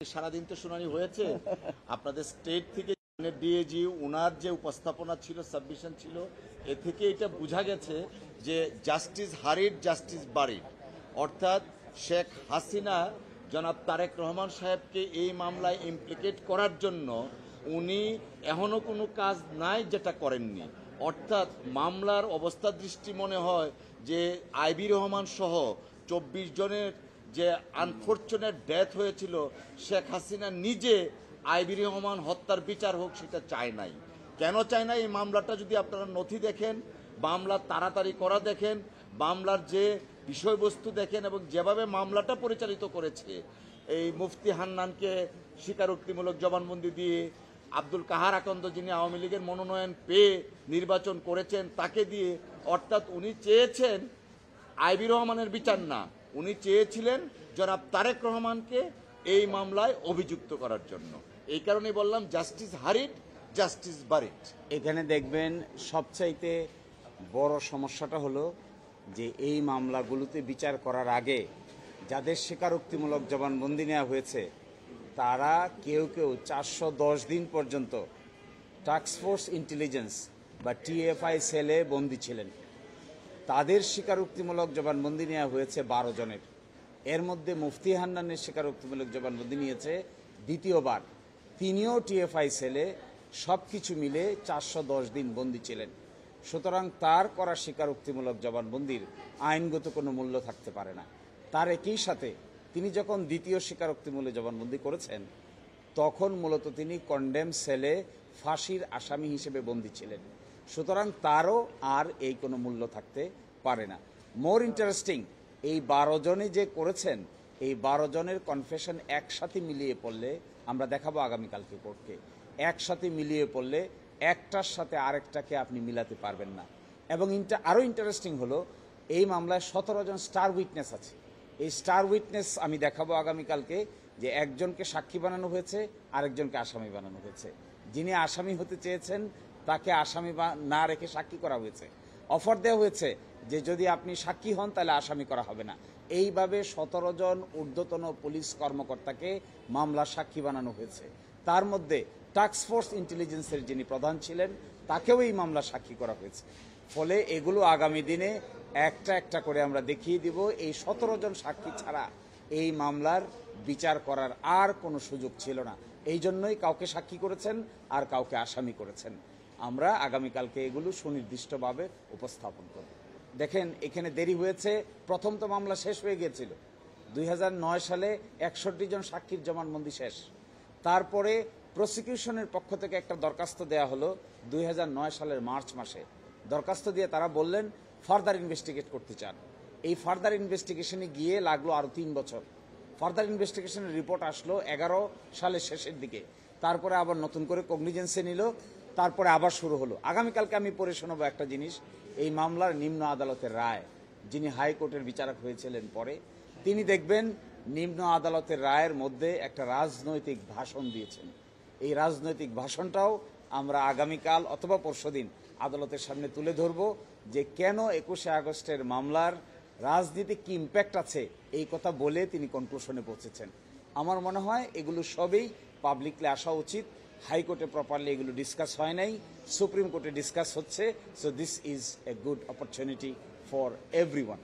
সারাদিন তো শুনানি হয়েছে আপনাদের স্টেট থেকে ডিএজি ওনার যে উপস্থাপনা ছিল সাবমিশন ছিল এ থেকে এটা বোঝা গেছে যে জাস্টিস হারিড জাস্টিস বারিড অর্থাৎ শেখ হাসিনা জনাব তারেক রহমান সাহেবকে এই মামলায় ইমপ্লিকেট করার জন্য উনি এখনও কোনো কাজ নাই যেটা করেননি। অর্থাৎ মামলার অবস্থা দৃষ্টি মনে হয় যে আইবি রহমান সহ 24 জনের যে আনফর্চুনেট ডেথ হয়েছিল শেখ হাসিনা নিজে আইবি রহমান হত্যার বিচার হোক সেটা চায় নাই। কেন চায় না? এই মামলাটা যদি আপনারা নথি দেখেন, মামলা তাড়াতাড়ি করা দেখেন, মামলার যে বিষয়বস্তু দেখেন এবং যেভাবে মামলাটা পরিচালিত করেছে, এই মুফতি হান্নানকে স্বীকারোক্তিমূলক জবানবন্দি দিয়ে আব্দুল কাহার আকন্দ যিনি আওয়ামী লীগের মনোনয়ন পেয়ে নির্বাচন করেছেন তাকে দিয়ে, অর্থাৎ উনি চেয়েছেন আইবি রহমানের বিচার না, উনি চেয়েছিলেন জনাব তারেক রহমানকে এই মামলায় অভিযুক্ত করার জন্য। এই কারণেই বললাম জাস্টিস হারিড জাস্টিস বারিড। এখানে দেখবেন সবচাইতে বড় সমস্যাটা হলো যে এই মামলাগুলোতে বিচার করার আগে যাদের স্বীকারোক্তিমূলক জবানবন্দি নেওয়া হয়েছে তারা কেউ কেউ 410 দিন পর্যন্ত টাস্কফোর্স ইন্টেলিজেন্স বা টিএফআই সেলে বন্দী ছিলেন। তাদের স্বীকারোক্তিমূলক জবানবন্দি নেওয়া হয়েছে 12 জনের। এর মধ্যে মুফতি হান্নানের স্বীকারোক্তিমূলক জবানবন্দি নিয়েছে দ্বিতীয়বার। তিনিও টিএফআই সেলে সব কিছু মিলে 410 দিন বন্দী ছিলেন। সুতরাং তার করা স্বীকারোক্তিমূলক জবানবন্দির আইনগত কোনো মূল্য থাকতে পারে না। তার একই সাথে তিনি যখন দ্বিতীয় স্বীকারোক্তিমূলক জবানবন্দি করেছেন তখন মূলত তিনি কন্ডেম সেলে ফাঁসির আসামি হিসেবে বন্দী ছিলেন। সুতরাং তারও আর এই কোনো মূল্য থাকতে পারে না। মোর ইন্টারেস্টিং, এই 12 জনে যে করেছেন এই 12 জনের কনফেশন একসাথে মিলিয়ে পড়লে, আমরা দেখাবো আগামীকালকে কোর্টকে, একসাথে মিলিয়ে পড়লে একটার সাথে আরেকটাকে আপনি মিলাতে পারবেন না। এবং আরও ইন্টারেস্টিং হলো এই মামলায় 17 জন স্টার উইটনেস আছে। এই স্টার উইটনেস আমি দেখাবো আগামীকালকে যে একজনকে সাক্ষী বানানো হয়েছে, আরেকজনকে আসামি বানানো হয়েছে। যিনি আসামি হতে চেয়েছেন তাকে আসামি না রেখে সাক্ষী করা হয়েছে। অফার দেওয়া হয়েছে যে যদি আপনি সাক্ষী হন তাহলে আসামি করা হবে না। এইভাবে 17 জন ঊর্ধ্বতন পুলিশ কর্মকর্তাকে মামলা সাক্ষী বানানো হয়েছে। তার মধ্যে টাস্কফোর্স ইন্টেলিজেন্সের যিনি প্রধান ছিলেন তাকেও এই মামলা সাক্ষী করা হয়েছে। ফলে এগুলো আগামী দিনে একটা একটা করে আমরা দেখিয়ে দিব। এই 17 জন সাক্ষী ছাড়া এই মামলার বিচার করার আর কোনো সুযোগ ছিল না। এই জন্যই কাউকে সাক্ষী করেছেন আর কাউকে আসামি করেছেন। আমরা আগামীকালকে এগুলো সুনির্দিষ্টভাবে উপস্থাপন করব। দেখেন এখানে দেরি হয়েছে। প্রথম তো মামলা শেষ হয়ে গিয়েছিল 2009 সালে, 61 জন সাক্ষীর জবানবন্দি শেষ। তারপরে প্রসিকিউশনের পক্ষ থেকে একটা দরখাস্ত দেয়া হলো 2009 সালের মার্চ মাসে। দরখাস্ত দিয়ে তারা বললেন ফার্দার ইনভেস্টিগেট করতে চান। এই ফার্দার ইনভেস্টিগেশনে গিয়ে লাগলো আরও 3 বছর। ফার্দার ইনভেস্টিগেশনের রিপোর্ট আসলো 11 সালের শেষের দিকে। তারপরে আবার নতুন করে কগনিজেন্সে নিল, তারপরে আবার শুরু হলো। আগামীকালকে আমি পড়ে শোনাবো একটা জিনিস। এই মামলার নিম্ন আদালতের রায়, যিনি হাইকোর্টের বিচারক হয়েছিলেন পরে, তিনি দেখবেন নিম্ন আদালতের রায়ের মধ্যে একটা রাজনৈতিক ভাষণ দিয়েছেন। এই রাজনৈতিক ভাষণটাও আমরা আগামীকাল অথবা পরশুদিন আদালতের সামনে তুলে ধরব যে কেন 21শে আগস্টের মামলার রাজনীতিক কি ইম্প্যাক্ট আছে এই কথা বলে তিনি কনক্লুশনে পৌঁছেছেন। আমার মনে হয় এগুলো সবই পাবলিকলি আসা উচিত। হাইকোর্টে প্রপারলি এগুলো ডিসকাস হয় নাই, সুপ্রিম কোর্টে ডিসকাস হচ্ছে। So this is a good opportunity for everyone.